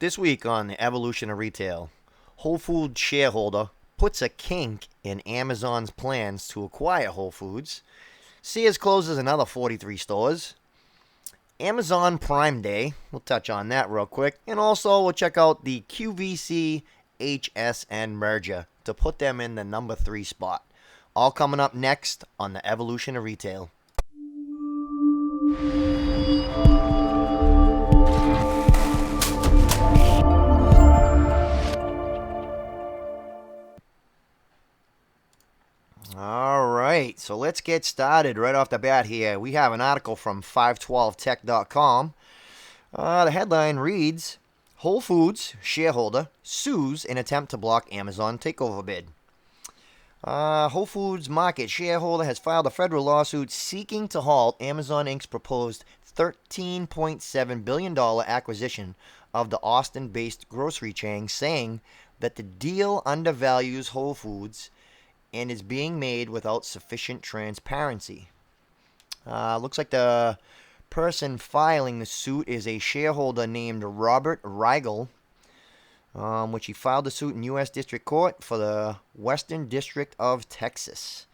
This week on the Evolution of Retail, Whole Foods shareholder puts a kink in Amazon's plans to acquire Whole Foods. Sears closes another 43 stores. Amazon Prime Day, we'll touch on that real quick. And also we'll check out the QVC HSN merger to put them in the number 3 spot. All coming up next on the Evolution of Retail. All right, so let's get started right off the bat here. We have an article from 512tech.com. The headline reads, Whole Foods shareholder sues in attempt to block Amazon takeover bid. Whole Foods Market shareholder has filed a federal lawsuit seeking to halt Amazon Inc.'s proposed $13.7 billion acquisition of the Austin-based grocery chain, saying that the deal undervalues Whole Foods and is being made without sufficient transparency. Looks like the person filing the suit is a shareholder named Robert Rigel, which he filed the suit in U.S. District Court for the Western District of Texas.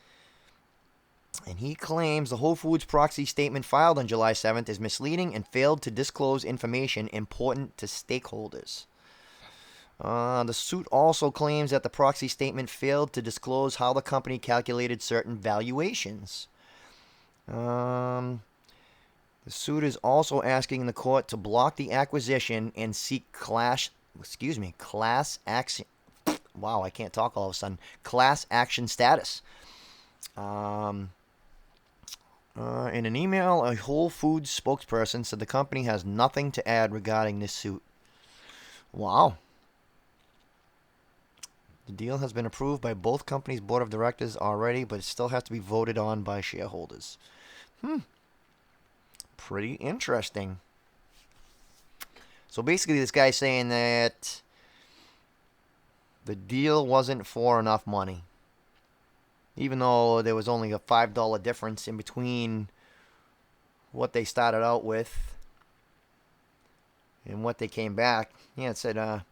And he claims the Whole Foods proxy statement filed on July 7th is misleading and failed to disclose information important to stakeholders. The suit also claims that the proxy statement failed to disclose how the company calculated certain valuations. The suit is also asking the court to block the acquisition and seek class action. Wow, I can't talk all of a sudden. Class action status. In an email, a Whole Foods spokesperson said the company has nothing to add regarding this suit. Wow. The deal has been approved by both companies' board of directors already, but it still has to be voted on by shareholders. Pretty interesting. So basically this guy's saying that the deal wasn't for enough money. Even though there was only a $5 difference in between what they started out with and what they came back. Yeah, it said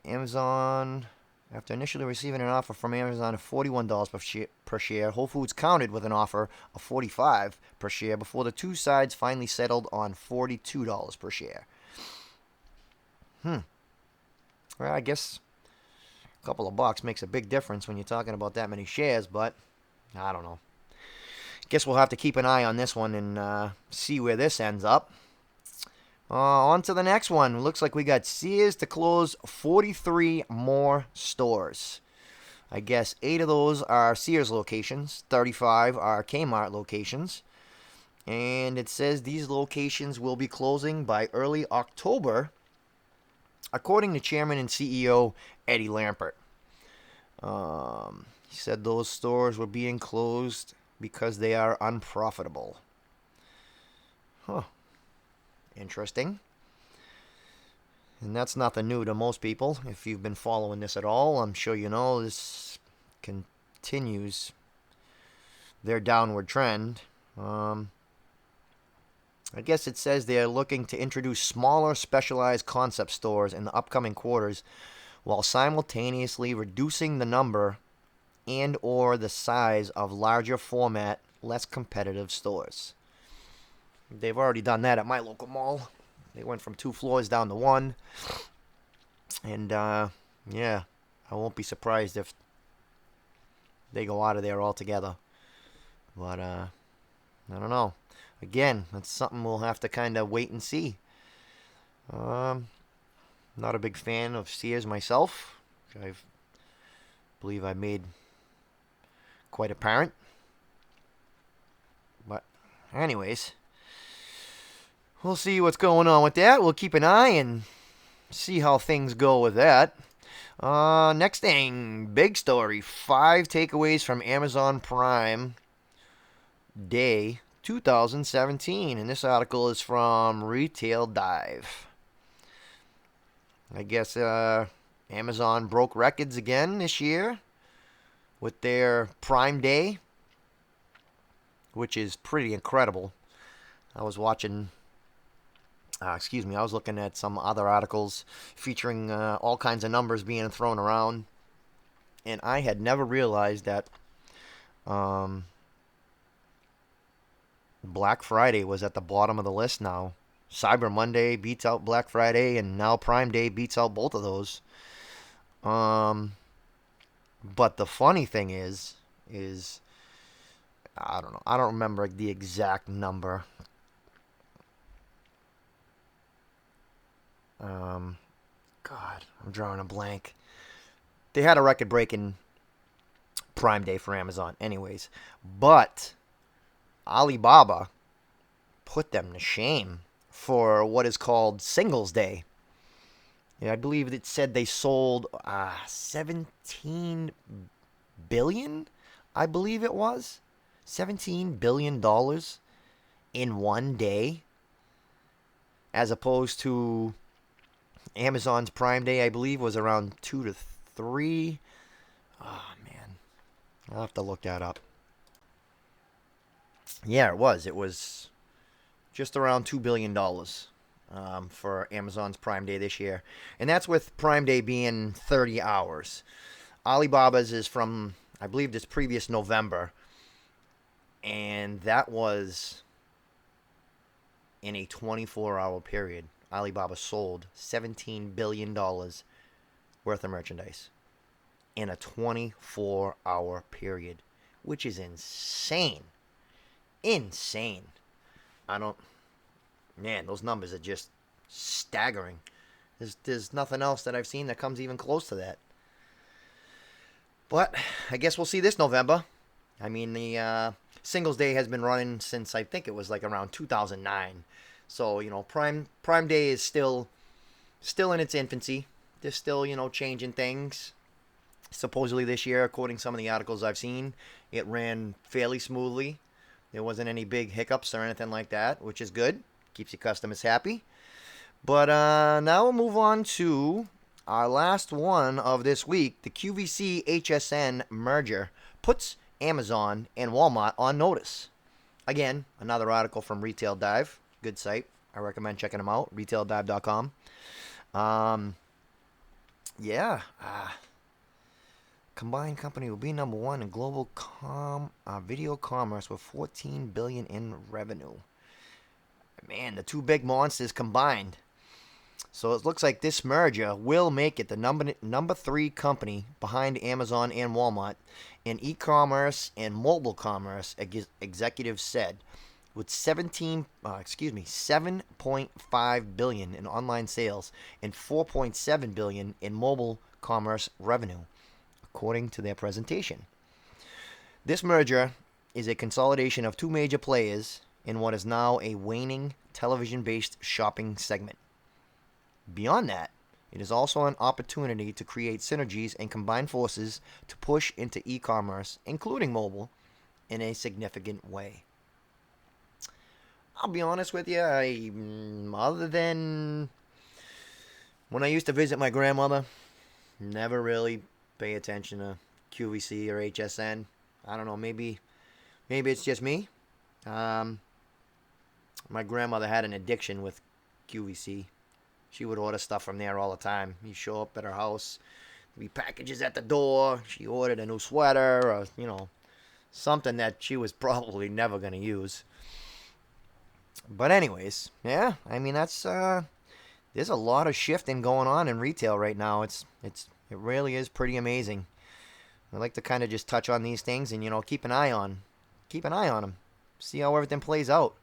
Amazon, after initially receiving an offer from Amazon of $41 per share, Whole Foods countered with an offer of $45 per share before the two sides finally settled on $42 per share. Well, I guess a couple of bucks makes a big difference when you're talking about that many shares, but I don't know. Guess we'll have to keep an eye on this one and see where this ends up. On to the next one. Looks like we got Sears to close 43 more stores. I guess 8 of those are Sears locations, 35 are Kmart locations. And it says these locations will be closing by early October, according to Chairman and CEO Eddie Lampert. He said those stores were being closed because they are unprofitable. Interesting. And that's nothing new to most people. If you've been following this at all, I'm sure you know this continues their downward trend. I guess it says they're looking to introduce smaller specialized concept stores in the upcoming quarters while simultaneously reducing the number and or the size of larger format, less competitive stores. They've already done that at my local mall. They went from 2 floors down to 1. And, yeah, I won't be surprised if they go out of there altogether. But, I don't know. Again, that's something we'll have to kind of wait and see. Not a big fan of Sears myself, which I believe I made quite apparent. But, anyways, we'll see what's going on with that. We'll keep an eye and see how things go with that. Next thing, big story. 5 takeaways from Amazon Prime Day 2017. And this article is from Retail Dive. I guess Amazon broke records again this year with their Prime Day, which is pretty incredible. I was watching excuse me, I was looking at some other articles featuring all kinds of numbers being thrown around, and I had never realized that um, Black Friday was at the bottom of the list now. Cyber Monday beats out Black Friday, and now Prime Day beats out both of those. Um, but the funny thing is I don't know. I don't remember the exact number. Um, God, I'm drawing a blank. They had a record-breaking Prime Day for Amazon, anyways. But Alibaba put them to shame for what is called Singles Day. Yeah, I believe it said they sold 17 billion. I believe it was $17 billion in one day, as opposed to Amazon's Prime Day. I believe was around 2 to 3. Oh man, I'll have to look that up. Yeah, it was. It was just around $2 billion for Amazon's Prime Day this year, and that's with Prime Day being 30 hours. Alibaba's is from, I believe, this previous November, and that was in a 24-hour period. Alibaba sold $17 billion worth of merchandise in a 24-hour period, which is insane. Insane. I don't, man, those numbers are just staggering. There's nothing else that I've seen that comes even close to that. But I guess we'll see this November. I mean, the Singles Day has been running since I think it was like around 2009. So Prime Day is still in its infancy. They're still changing things. Supposedly this year, according to some of the articles I've seen, it ran fairly smoothly. There wasn't any big hiccups or anything like that, which is good. Keeps your customers happy. But now we'll move on to our last one of this week. The QVC HSN merger puts Amazon and Walmart on notice. Again, another article from Retail Dive. Good site. I recommend checking them out. RetailDive.com. Yeah. Combined company will be number one in global video commerce with $14 billion in revenue. Man, the two big monsters combined. So it looks like this merger will make it the number 3 company behind Amazon and Walmart in e-commerce and mobile commerce, executives said, with 7.5 billion in online sales and 4.7 billion in mobile commerce revenue, according to their presentation. This merger is a consolidation of two major players in what is now a waning television-based shopping segment. Beyond that, it is also an opportunity to create synergies and combine forces to push into e-commerce, including mobile, in a significant way. I'll be honest with you, other than when I used to visit my grandmother, never really pay attention to QVC or HSN. I don't know, maybe it's just me. My grandmother had an addiction with QVC. She would order stuff from there all the time. You show up at her house, there'd be packages at the door. She ordered a new sweater or, something that she was probably never going to use. But anyways, yeah, I mean, that's there's a lot of shifting going on in retail right now. It really is pretty amazing. I like to kind of just touch on these things and keep an eye on them, see how everything plays out.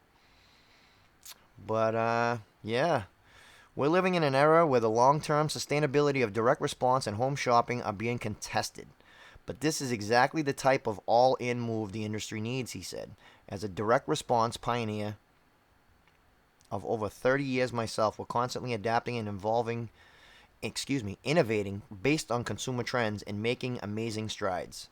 But yeah, we're living in an era where the long-term sustainability of direct response and home shopping are being contested. But this is exactly the type of all-in move the industry needs, he said. As a direct response pioneer of over 30 years myself, we're constantly adapting and innovating based on consumer trends and making amazing strides.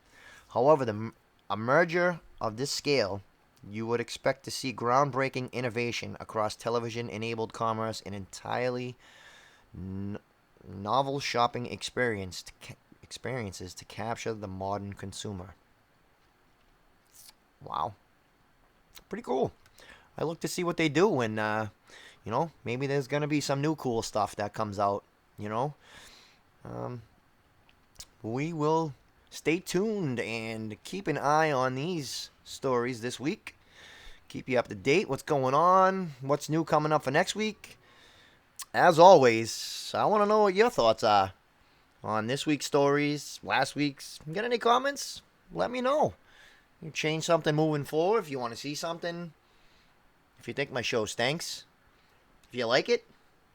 However, a merger of this scale, you would expect to see groundbreaking innovation across television-enabled commerce and entirely novel shopping experiences to capture the modern consumer. Wow. Pretty cool. I look to see what they do when, You know, maybe there's going to be some new cool stuff that comes out, you know. We will stay tuned and keep an eye on these stories this week. Keep you up to date. What's going on? What's new coming up for next week? As always, I want to know what your thoughts are on this week's stories, last week's. Got any comments? Let me know. You change something moving forward if you want to see something. If you think my show stinks. If you like it,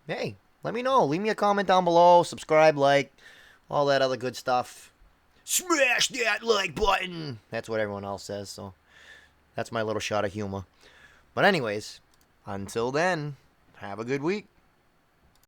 hey, let me know. Leave me a comment down below. Subscribe, like, all that other good stuff. Smash that like button. That's what everyone else says, so that's my little shot of humor. But anyways, until then, have a good week.